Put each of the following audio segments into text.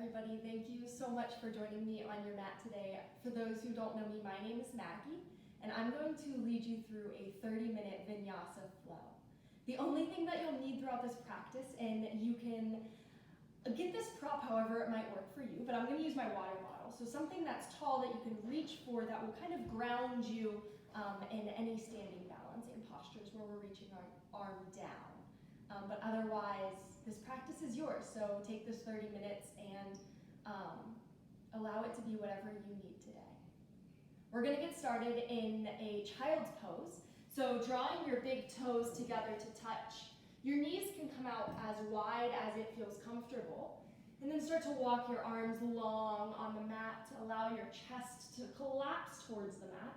everybody. Thank you so much for joining me on your mat today. For those who don't know me, my name is Maggie, and I'm going to lead you through a 30-minute Vinyasa flow. The only thing that you'll need throughout this practice, and you can get this prop however it might work for you, but I'm going to use my water bottle. So something that's tall that you can reach for that will kind of ground you in any standing balancing postures where we're reaching our arm down. But otherwise, this practice is yours, so take this 30 minutes and allow it to be whatever you need today. We're going to get started in a child's pose. So drawing your big toes together to touch, your knees can come out as wide as it feels comfortable, and then start to walk your arms long on the mat to allow your chest to collapse towards the mat,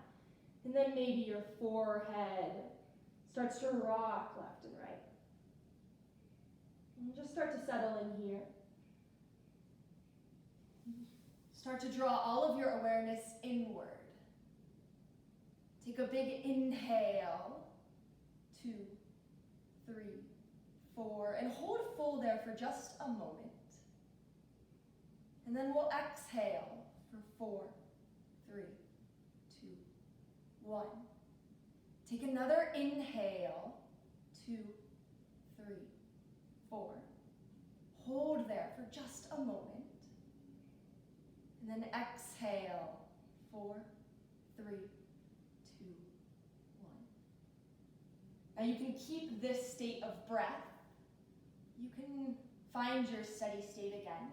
and then maybe your forehead starts to rock left and right. And just start to settle in here. Start to draw all of your awareness inward. Take a big inhale, 2, 3, 4, and hold full there for just a moment. And then we'll exhale for 4, 3, 2, 1. Take another inhale, 2, 3, 4. Hold there for just a moment. And then exhale, 4, 3, 2, 1. Now you can keep this state of breath. You can find your steady state again.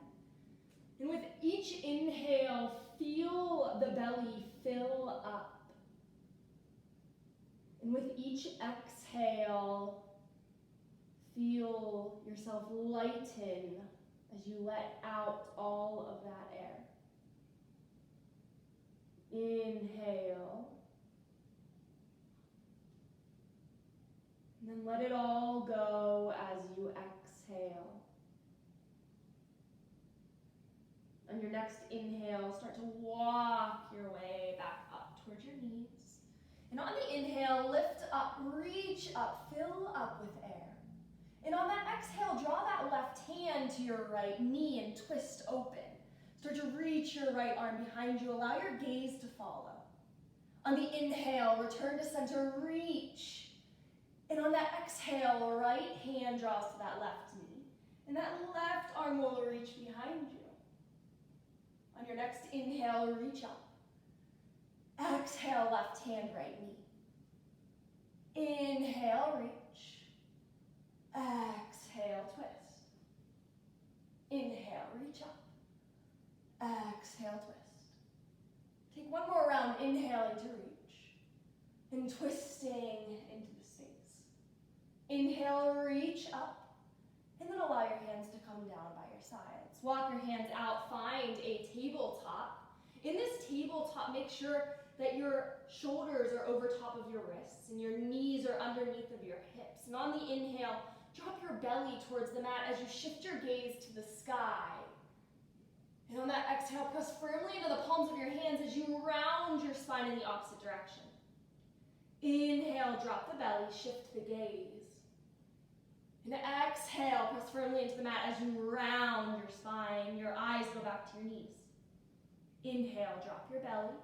And with each inhale, feel the belly fill up. And with each exhale, feel yourself lighten as you let out all of that air. Inhale. And then let it all go as you exhale. On your next inhale, start to walk your way back up towards your knees. And on the inhale, lift up, reach up, fill up with air. And on that exhale, draw that left hand to your right knee and twist open. Start to reach your right arm behind you. Allow your gaze to follow. On the inhale, return to center, reach. And on that exhale, right hand draws to that left knee. And that left arm will reach behind you. On your next inhale, reach up. Exhale, left hand, right knee. Inhale, reach. Exhale, twist. Inhale, reach up. Exhale, twist. Take one more round, inhaling to reach. And twisting into the space. Inhale, reach up. And then allow your hands to come down by your sides. Walk your hands out, find a tabletop. In this tabletop, make sure that your shoulders are over top of your wrists and your knees are underneath of your hips. And on the inhale, drop your belly towards the mat as you shift your gaze to the sky. And on that exhale, press firmly into the palms of your hands as you round your spine in the opposite direction. Inhale, drop the belly, shift the gaze. And exhale, press firmly into the mat as you round your spine. Your eyes go back to your knees. Inhale, drop your belly.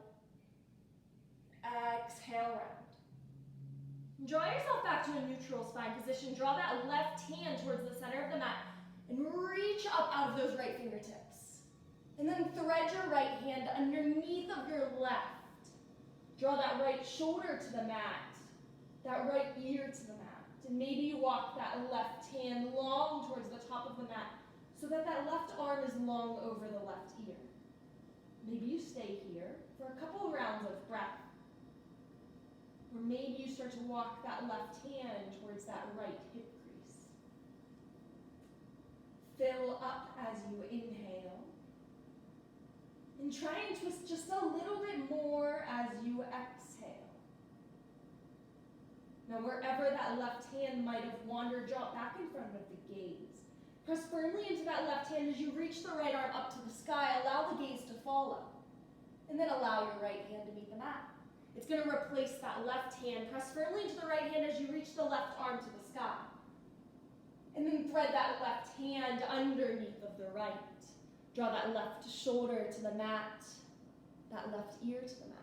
Exhale, round. Draw yourself back to a neutral spine position. Draw that left hand towards the center of the mat and reach up out of those right fingertips. And then thread your right hand underneath of your left. Draw that right shoulder to the mat, that right ear to the mat. And maybe you walk that left hand long towards the top of the mat so that that left arm is long over the left ear. Maybe you stay here for a couple rounds of breath. Or maybe you start to walk that left hand towards that right hip crease. Fill up as you inhale. And try and twist just a little bit more as you exhale. Now wherever that left hand might have wandered, drop back in front of the gaze. Press firmly into that left hand as you reach the right arm up to the sky. Allow the gaze to follow. And then allow your right hand to meet the mat. It's going to replace that left hand. Press firmly into the right hand as you reach the left arm to the sky. And then thread that left hand underneath of the right. Draw that left shoulder to the mat, that left ear to the mat.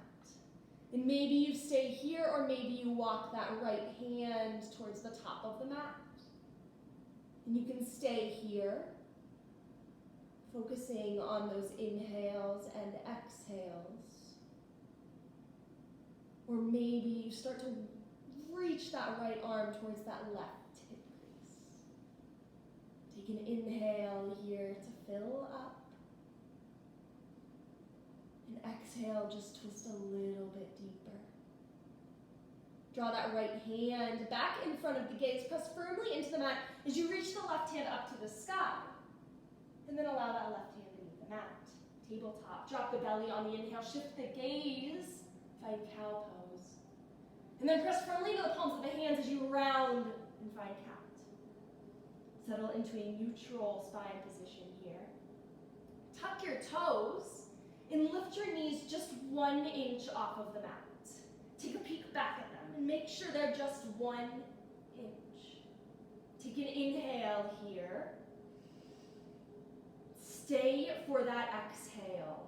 And maybe you stay here, or maybe you walk that right hand towards the top of the mat. And you can stay here, focusing on those inhales and exhales. Or maybe you start to reach that right arm towards that left hip crease. Take an inhale here to fill up. And exhale, just twist a little bit deeper. Draw that right hand back in front of the gaze. Press firmly into the mat as you reach the left hand up to the sky. And then allow that left hand beneath the mat. Tabletop. Drop the belly on the inhale. Shift the gaze. Find cow pose. And then press firmly into the palms of the hands as you round and find cat. Settle into a neutral spine position here. Tuck your toes and lift your knees just 1 inch off of the mat. Take a peek back at them and make sure they're just 1 inch. Take an inhale here. Stay for that exhale.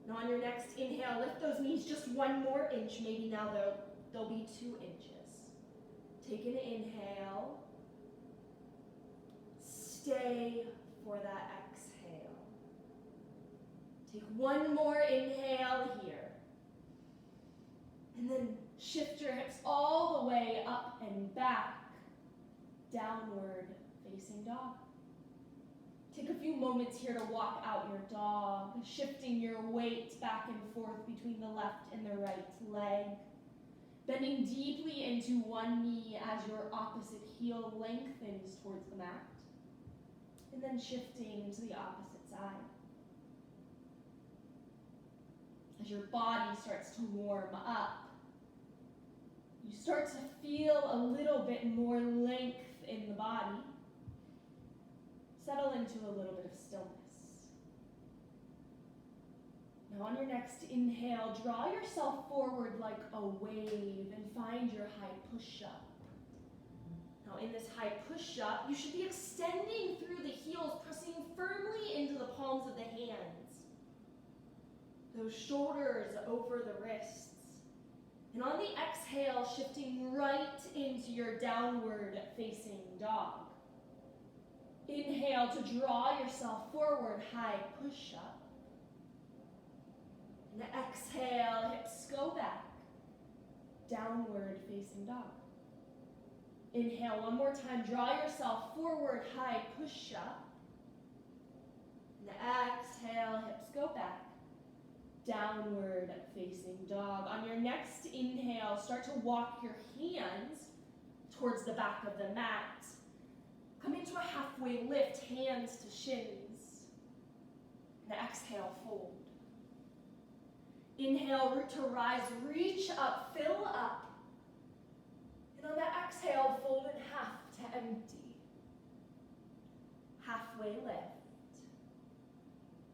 Now on your next inhale, lift those knees just 1 more inch. Maybe now they'll be 2 inches. Take an inhale. Stay for that exhale. Take 1 more inhale here. And then shift your hips all the way up and back. Downward facing dog. Take a few moments here to walk out your dog, shifting your weight back and forth between the left and the right leg. Bending deeply into one knee as your opposite heel lengthens towards the mat. And then shifting to the opposite side. As your body starts to warm up, you start to feel a little bit more length in the body. Settle into a little bit of stillness. Now on your next inhale, draw yourself forward like a wave and find your high push-up. Now in this high push-up, you should be extending through the heels, pressing firmly into the palms of the hands. Those shoulders over the wrists. And on the exhale, shifting right into your downward facing dog. Inhale to draw yourself forward, high push-up. And exhale, hips go back, downward facing dog. Inhale one more time, draw yourself forward, high push-up. And exhale, hips go back, downward facing dog. On your next inhale, start to walk your hands towards the back of the mat. Come into a halfway lift, hands to shins. And exhale, fold. Inhale, root to rise, reach up, fill up. And on that exhale, fold in half to empty. Halfway lift.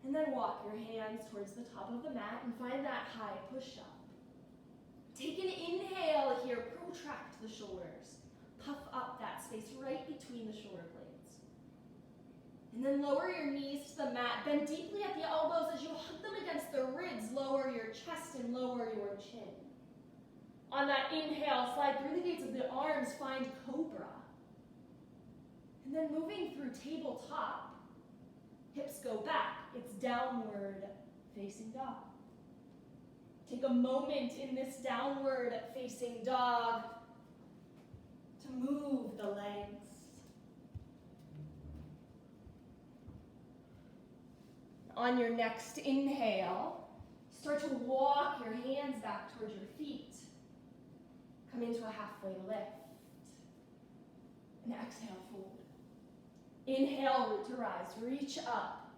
And then walk your hands towards the top of the mat and find that high push-up. Take an inhale here, protract the shoulders. Puff up that space right between the shoulder blades. And then lower your knees to the mat. Bend deeply at the elbows as you hug them against the ribs. Lower your chest and lower your chin. On that inhale, slide through the gates of the arms. Find cobra. And then moving through tabletop. Hips go back. It's downward facing dog. Take a moment in this downward facing dog to move the legs. On your next inhale, start to walk your hands back towards your feet. Come into a halfway lift. And exhale, fold. Inhale, root to rise, reach up.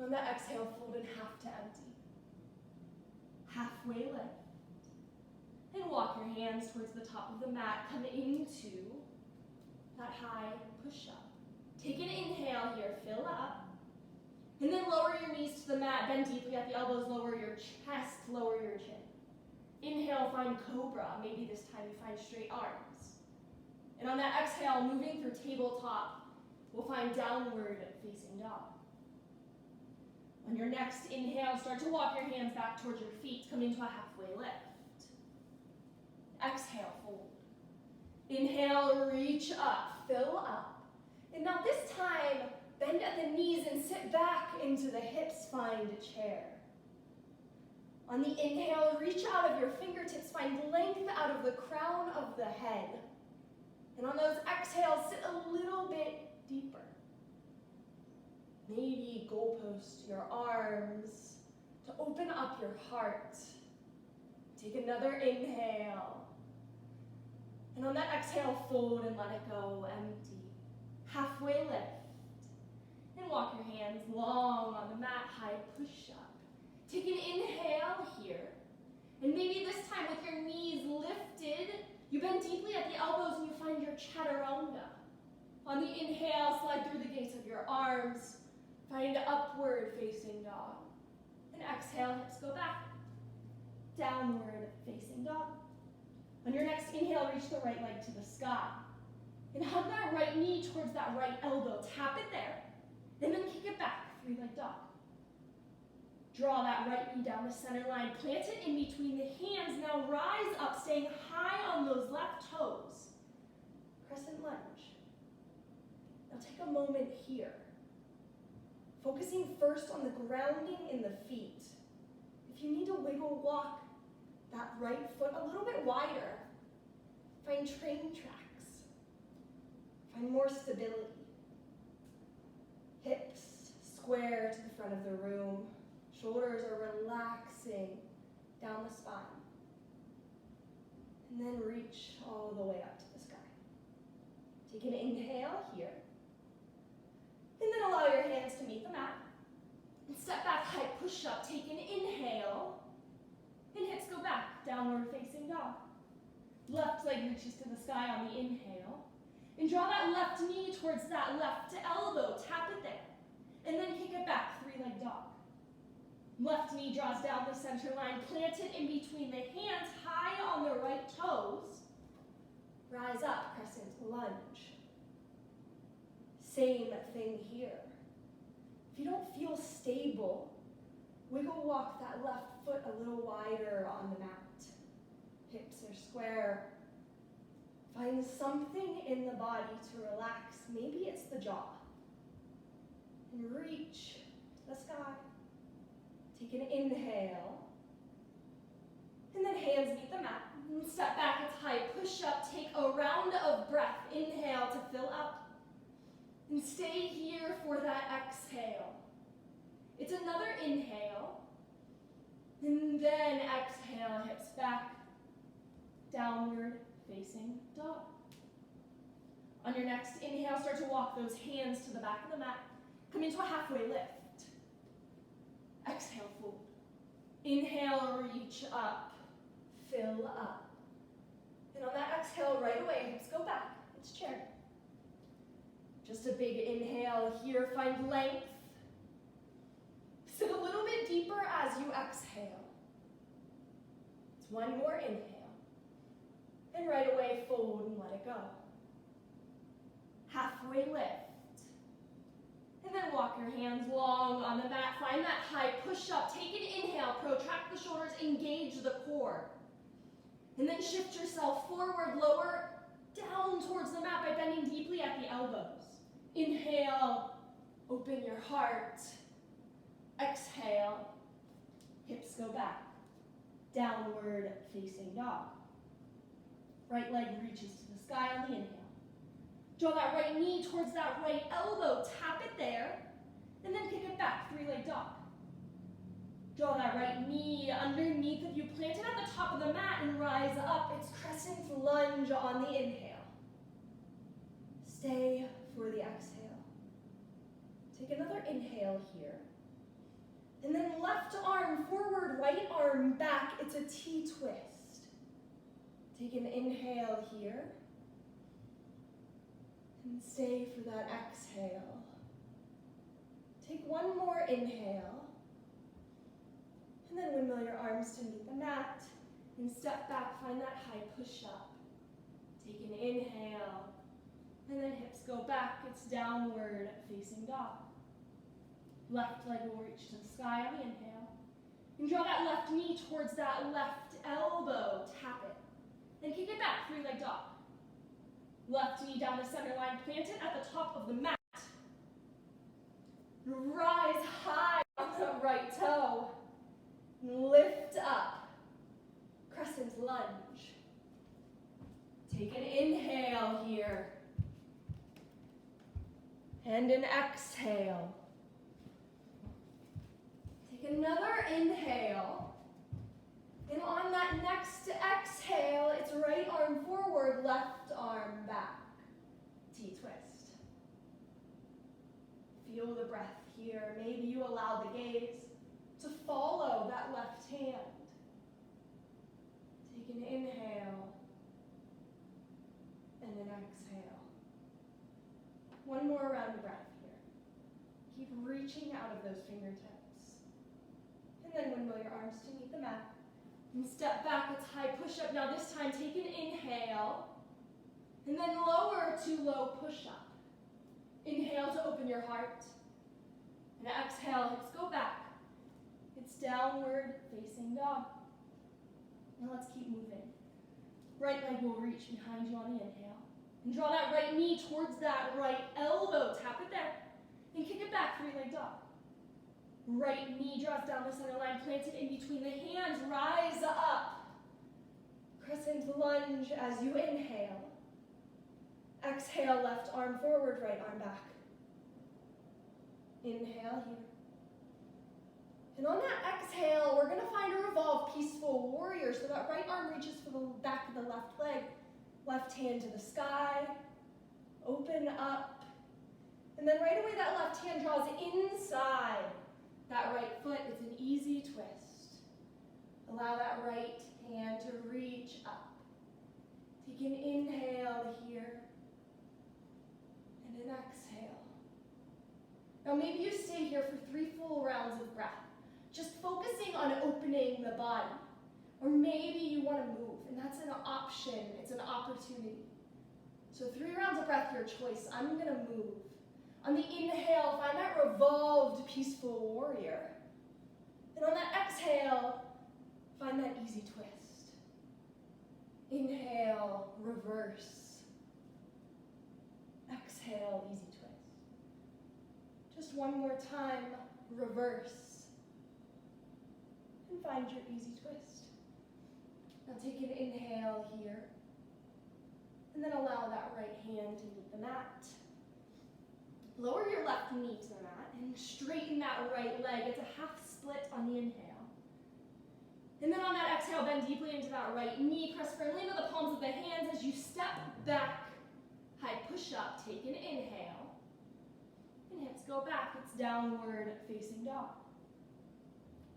On that exhale, fold in half to empty. Halfway lift. And walk your hands towards the top of the mat. Come into that high push-up. Take an inhale here, fill up. And then lower your knees to the mat. Bend deeply at the elbows, lower your chest, lower your chin. Inhale, find cobra. Maybe this time you find straight arms. And on that exhale, moving through tabletop, we'll find downward facing dog. On your next inhale, start to walk your hands back towards your feet. Come into a halfway lift. Exhale, fold. Inhale, reach up, fill up. And now this time, bend at the knees and sit back into the hips, find a chair. On the inhale, reach out of your fingertips, find length out of the crown of the head. And on those exhales, sit a little bit deeper. Maybe goalpost your arms to open up your heart. Take another inhale. And on that exhale, fold and let it go, empty. Halfway lift. And walk your hands long on the mat, high push-up. Take an inhale here. And maybe this time with your knees lifted, you bend deeply at the elbows and you find your chaturanga. On the inhale, slide through the gates of your arms. Find upward facing dog. And exhale, hips go back. Downward facing dog. On your next inhale, reach the right leg to the sky. And hug that right knee towards that right elbow. Tap it there. And then kick it back, three-leg dog. Draw that right knee down the center line. Plant it in between the hands. Now rise up, staying high on those left toes. Crescent lunge. Now take a moment here. Focusing first on the grounding in the feet. If you need to wiggle walk that right foot a little bit wider, find train tracks. Find more stability. Hips square to the front of the room. Shoulders are relaxing down the spine. And then reach all the way up to the sky. Take an inhale here. And then allow your hands to meet the mat. And step back, high push-up. Take an inhale. And hips go back, downward facing dog. Left leg reaches to the sky on the inhale. And draw that left knee towards that left elbow. Tap it there. And then kick it back, three-leg dog. Left knee draws down the center line. Plant it in between the hands, high on the right toes. Rise up, crescent lunge. Same thing here. If you don't feel stable, wiggle walk that left foot a little wider on the mat. Hips are square. Find something in the body to relax. Maybe it's the jaw. And reach to the sky. Take an inhale. And then hands meet the mat. And step back, it's high push-up. Take a round of breath. Inhale to fill up. And stay here for that exhale. It's another inhale. And then exhale, hips back. Downward facing dog. On your next inhale, start to walk those hands to the back of the mat. Come into a halfway lift. Exhale, fold. Inhale, reach up. Fill up. And on that exhale, right away, hips go back. It's chair. Just a big inhale here. Find length. Sit a little bit deeper as you exhale. It's one more inhale. And right away, fold and let it go. Halfway lift. And then walk your hands long on the mat. Find that high push-up. Take an inhale. Protract the shoulders. Engage the core. And then shift yourself forward, lower, down towards the mat by bending deeply at the elbows. Inhale. Open your heart. Exhale. Hips go back. Downward facing dog. Right leg reaches to the sky on the inhale. Draw that right knee towards that right elbow. Tap it there. And then kick it back. Three-leg dog. Draw that right knee underneath of you. Plant it at the top of the mat and rise up. It's crescent lunge on the inhale. Stay for the exhale. Take another inhale here. And then left arm forward, right arm back. It's a T-twist. Take an inhale here. And stay for that exhale. Take one more inhale. And then windmill your arms to meet the mat. And step back, find that high push-up. Take an inhale. And then hips go back, it's downward facing dog. Left leg will reach to the sky on the inhale. And draw that left knee towards that left elbow, tap it. Then kick it back, three-leg dog. Left knee down the center line, plant it at the top of the mat. Rise high on the right toe. Lift up, crescent lunge. Take an inhale here. And an exhale. Take another inhale. And on that next exhale, it's right arm forward, left arm back. T-twist. Feel the breath here. Maybe you allow the gaze to follow that left hand. Take an inhale and an exhale. One more round of breath here. Keep reaching out of those fingertips. And then windmill your arms to meet the mat. And step back, it's high push-up. Now this time, take an inhale. And then lower to low push-up. Inhale to open your heart. And exhale, hips go back. It's downward facing dog. Now let's keep moving. Right leg will reach behind you on the inhale. And draw that right knee towards that right elbow. Tap it there. And kick it back, three-leg dog. Right knee draws down the center line, plant it in between the hands. Rise up. Crescent lunge as you inhale. Exhale, left arm forward, right arm back. Inhale here. And on that exhale, we're going to find a revolved peaceful warrior. So that right arm reaches for the back of the left leg. Left hand to the sky. Open up. And then right away, that left hand draws inside that right foot. It's an easy twist. Allow that right hand to reach up. Take an inhale here. And an exhale. Now maybe you stay here for 3 full rounds of breath, just focusing on opening the body. Or maybe you want to move, and that's an option, it's an opportunity. So 3 rounds of breath, your choice. I'm going to move. On the inhale, find that revolved peaceful warrior. And on that exhale, find that easy twist. Inhale, reverse. Exhale, easy twist. Just one more time, reverse. And find your easy twist. Now take an inhale here. And then allow that right hand to meet the mat. Lower your left knee to the mat and straighten that right leg. It's a half split on the inhale. And then on that exhale, bend deeply into that right knee. Press firmly into the palms of the hands as you step back. High push up. Take an inhale. And hips go back. It's downward facing dog.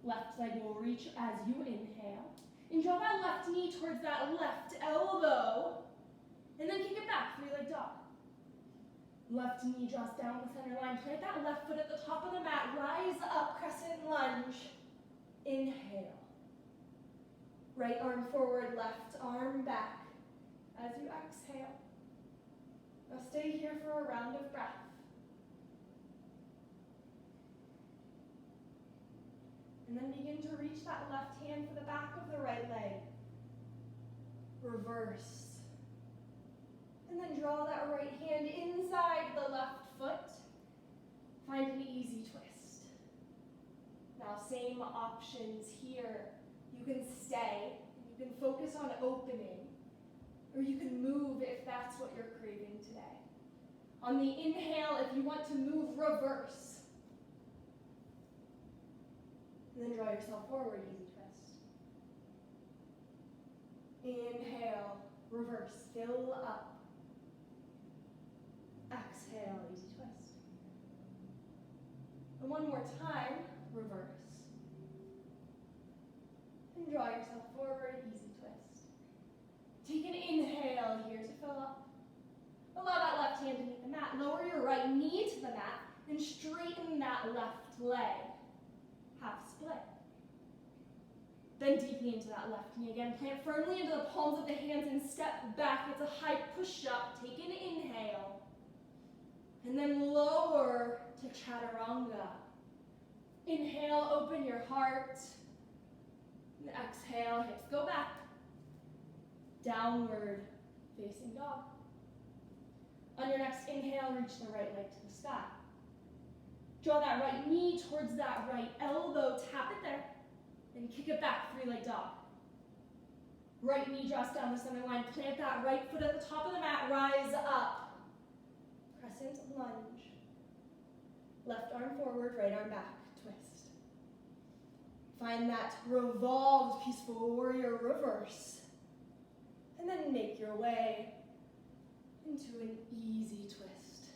Left leg will reach as you inhale. And draw that left knee towards that left elbow. And then kick it back, 3-leg dog. Left knee draws down the center line. Plant that left foot at the top of the mat. Rise up, crescent lunge. Inhale. Right arm forward, left arm back as you exhale. Now stay here for a round of breath. And then begin to reach that left hand for the back of the right leg. Reverse. And then draw that right hand inside the left foot. Find an easy twist. Now same options here. You can stay, you can focus on opening, or you can move if that's what you're craving today. On the inhale, if you want to move, reverse. And then draw yourself forward, easy twist. Inhale, reverse, fill up. Exhale, easy twist. And one more time, reverse. And draw yourself forward, easy twist. Take an inhale here to fill up. Allow that left hand to meet the mat. Lower your right knee to the mat and straighten that left leg. Half split. Bend deeply into that left knee again. Plant firmly into the palms of the hands and step back. It's a high push-up. Take an inhale. And then lower to chaturanga. Inhale, open your heart. And exhale, hips go back. Downward facing dog. On your next inhale, reach the right leg to the sky. Draw that right knee towards that right elbow. Tap it there. And kick it back, three-leg dog. Right knee draws down the center line. Plant that right foot at the top of the mat. Rise up. Crescent lunge. Left arm forward, right arm back. Twist. Find that revolved peaceful warrior reverse. And then make your way into an easy twist.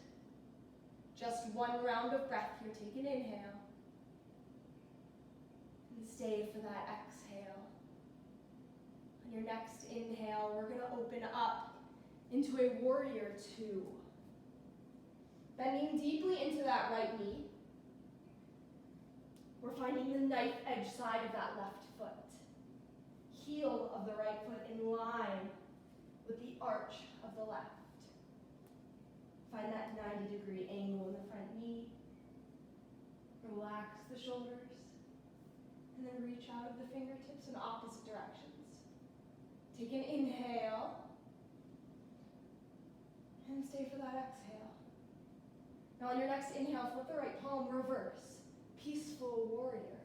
Just one round of breath here. Take an inhale. And stay for that exhale. On your next inhale, we're going to open up into a warrior two. Bending deeply into that right knee. We're finding the knife edge side of that left foot. Heel of the right foot in line with the arch of the left. Find that 90-degree angle in the front knee. Relax the shoulders. And then reach out of the fingertips in opposite directions. Take an inhale. And stay for that exhale. Now on your next inhale, flip the right palm, reverse. Peaceful warrior.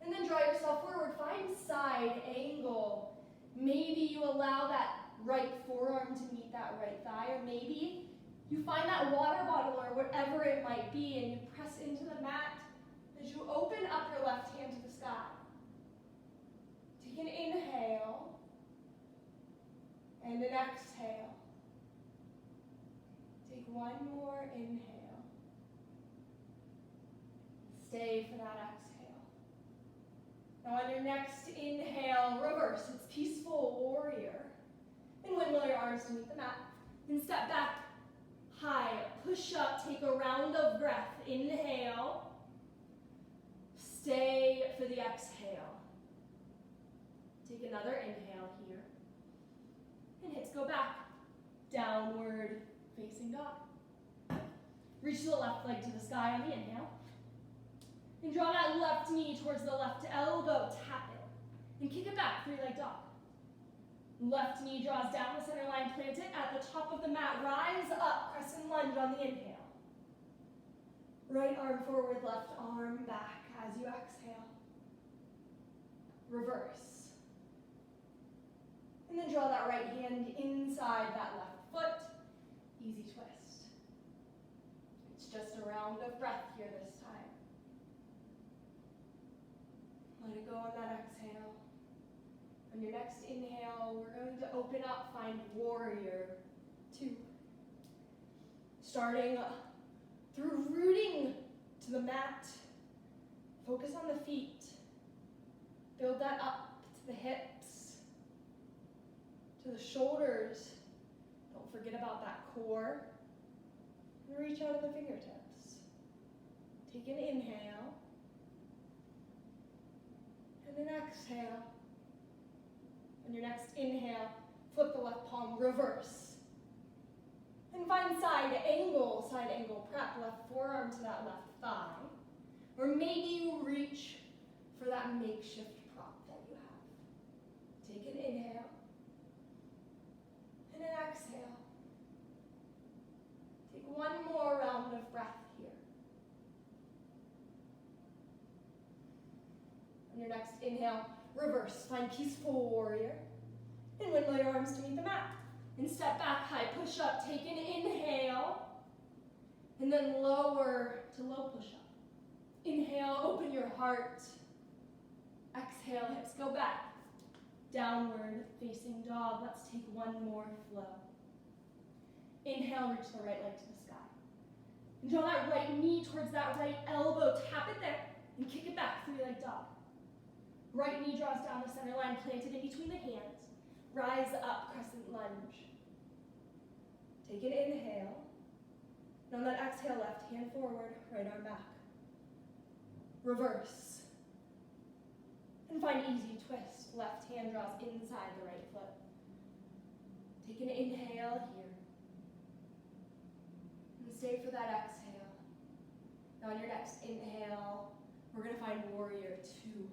And then draw yourself forward. Find side angle. Maybe you allow that right forearm to meet that right thigh, or maybe you find that water bottle or whatever it might be and you press into the mat as you open up your left hand to the sky. Take an inhale and an exhale. Take one more inhale. Stay for that exhale. Now on your next inhale, reverse. It's peaceful warrior. And windmill your arms to meet the mat. And step back, high, push up, take a round of breath. Inhale. Stay for the exhale. Take another inhale here. And hips go back. Downward facing dog. Reach the left leg to the sky on the inhale. And draw that left knee towards the left elbow. Tap it. And kick it back, three-leg dog. Left knee draws down the center line. Plant it at the top of the mat. Rise up, crescent lunge on the inhale. Right arm forward, left arm back as you exhale. Reverse. And then draw that right hand inside that left foot. Easy twist. It's just a round of breath here this time. Let it go on that exhale. On your next inhale, we're going to open up, find warrior two. Starting through rooting to the mat. Focus on the feet. Build that up to the hips, to the shoulders. Don't forget about that core. And reach out of the fingertips. Take an inhale. And an exhale. On your next inhale, flip the left palm, reverse. And find side angle prep, left forearm to that left thigh. Or maybe you reach for that makeshift prop that you have. Take an inhale and an exhale. Take one more round of breath here. On your next inhale, reverse, find peaceful warrior. And windmill your arms to meet the mat. And step back, high push up. Take an inhale. And then lower to low push up. Inhale, open your heart. Exhale, hips go back. Downward facing dog. Let's take one more flow. Inhale, reach the right leg to the sky. And draw that right knee towards that right elbow. Tap it there and kick it back, three-leg dog. Right knee draws down the center line, planted in between the hands. Rise up, crescent lunge. Take an inhale. And on that exhale, left hand forward, right arm back. Reverse. And find easy twist. Left hand draws inside the right foot. Take an inhale here. And stay for that exhale. Now on your next inhale, we're going to find warrior two.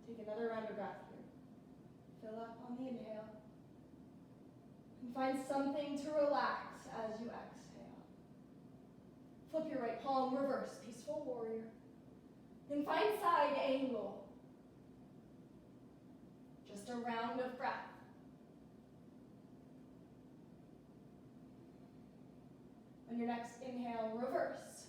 Take another round of breath here. Fill up on the inhale. And find something to relax as you exhale. Flip your right palm, reverse, peaceful warrior. Then find side angle. Just a round of breath. On your next inhale, reverse.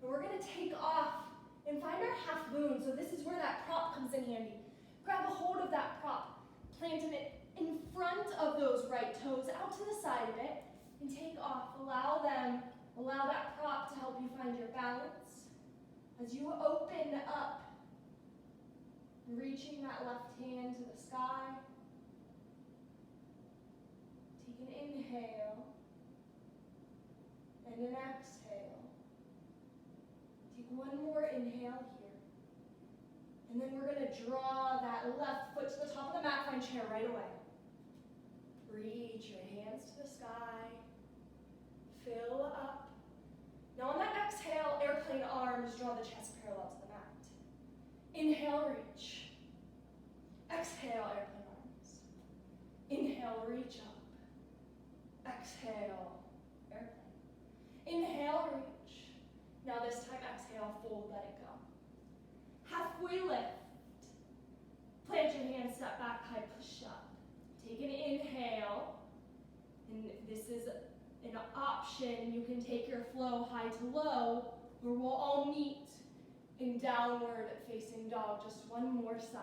And we're going to take off and find our half moon. So this is where that prop comes in handy. Grab a hold of that prop, planting it in front of those right toes, out to the side of it, and take off. Allow that prop to help you find your balance. As you open up, reaching that left hand to the sky. Take an inhale and an exhale. Take one more inhale here. And then we're going to draw that left foot to the top of the mat, find chair right away. Reach your hands to the sky. Fill up. Now on that exhale, airplane arms, draw the chest parallel to the mat. Inhale, reach. Exhale, airplane arms. Inhale, reach up. Exhale, airplane. Inhale, reach. Now this time, exhale, fold, let it go. Halfway lift. Plant your hands, step back, high push up. Take an inhale, and this is an option. You can take your flow high to low, where we'll all meet in downward facing dog. Just one more side.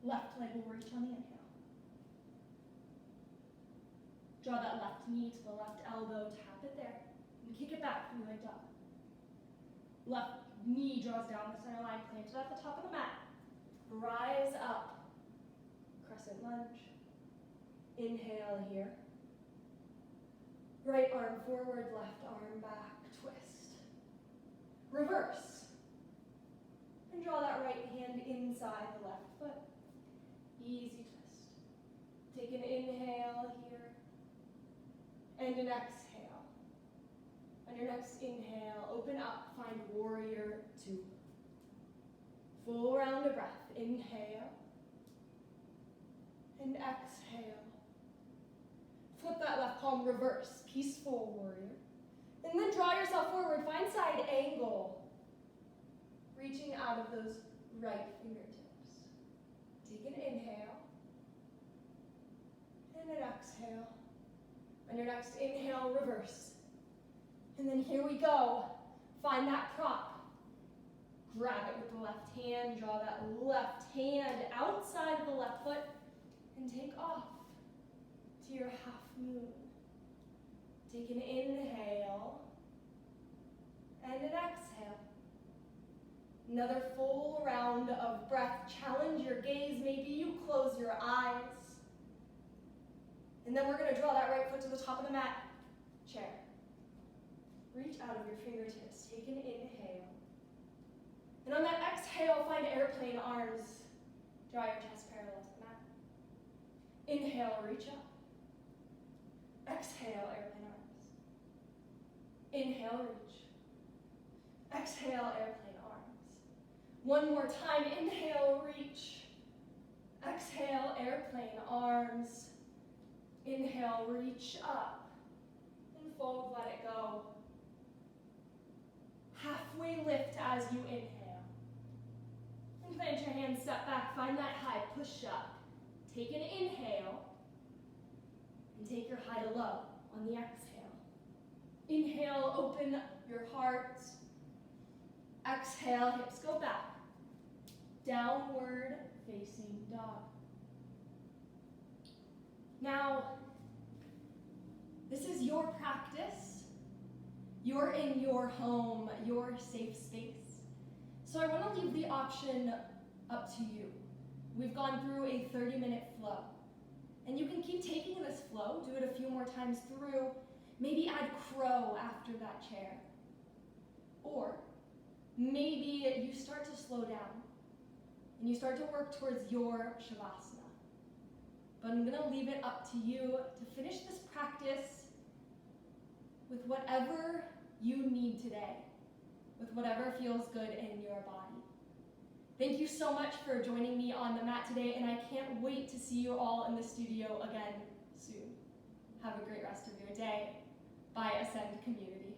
Left leg will reach on the inhale. Draw that left knee to the left elbow, tap it there, and kick it back, three-leg dog. Left knee draws down the center line, planted at the top of the mat. Rise up, crescent lunge. Inhale here. Right arm forward, left arm back, twist. Reverse. And draw that right hand inside the left foot. Easy twist. Take an inhale here. And an exhale. On your next inhale, open up, find warrior two. Full round of breath. Inhale. And exhale. Flip that left palm, reverse, peaceful warrior. And then draw yourself forward, find side angle. Reaching out of those right fingertips. Take an inhale. And an exhale. On your next inhale, reverse. And then here we go. Find that prop. Grab it with the left hand, draw that left hand outside of the left foot, and take off to your half moon. Take an inhale and an exhale. Another full round of breath. Challenge your gaze. Maybe you close your eyes. And then we're going to draw that right foot to the top of the mat. Chair. Reach out of your fingertips. Take an inhale. And on that exhale, find airplane arms. Draw your chest parallel to the mat. Inhale, reach up. Exhale, airplane arms. Inhale, reach. Exhale, airplane arms. One more time. Inhale, reach. Exhale, airplane arms. Inhale, reach up. And fold, let it go. Halfway lift as you inhale. And plant your hands, step back, find that high, push up. Take an inhale, and take your high to low on the exhale. Inhale, open your heart. Exhale, hips go back. Downward facing dog. Now, this is your practice. You're in your home, your safe space. So I want to leave the option up to you. We've gone through a 30-minute flow. And you can keep taking this flow, do it a few more times through, maybe add crow after that chair. Or maybe you start to slow down and you start to work towards your Shavasana. But I'm gonna leave it up to you to finish this practice with whatever you need today, with whatever feels good in your body. Thank you so much for joining me on the mat today, and I can't wait to see you all in the studio again soon. Have a great rest of your day. Bye, Ascend community.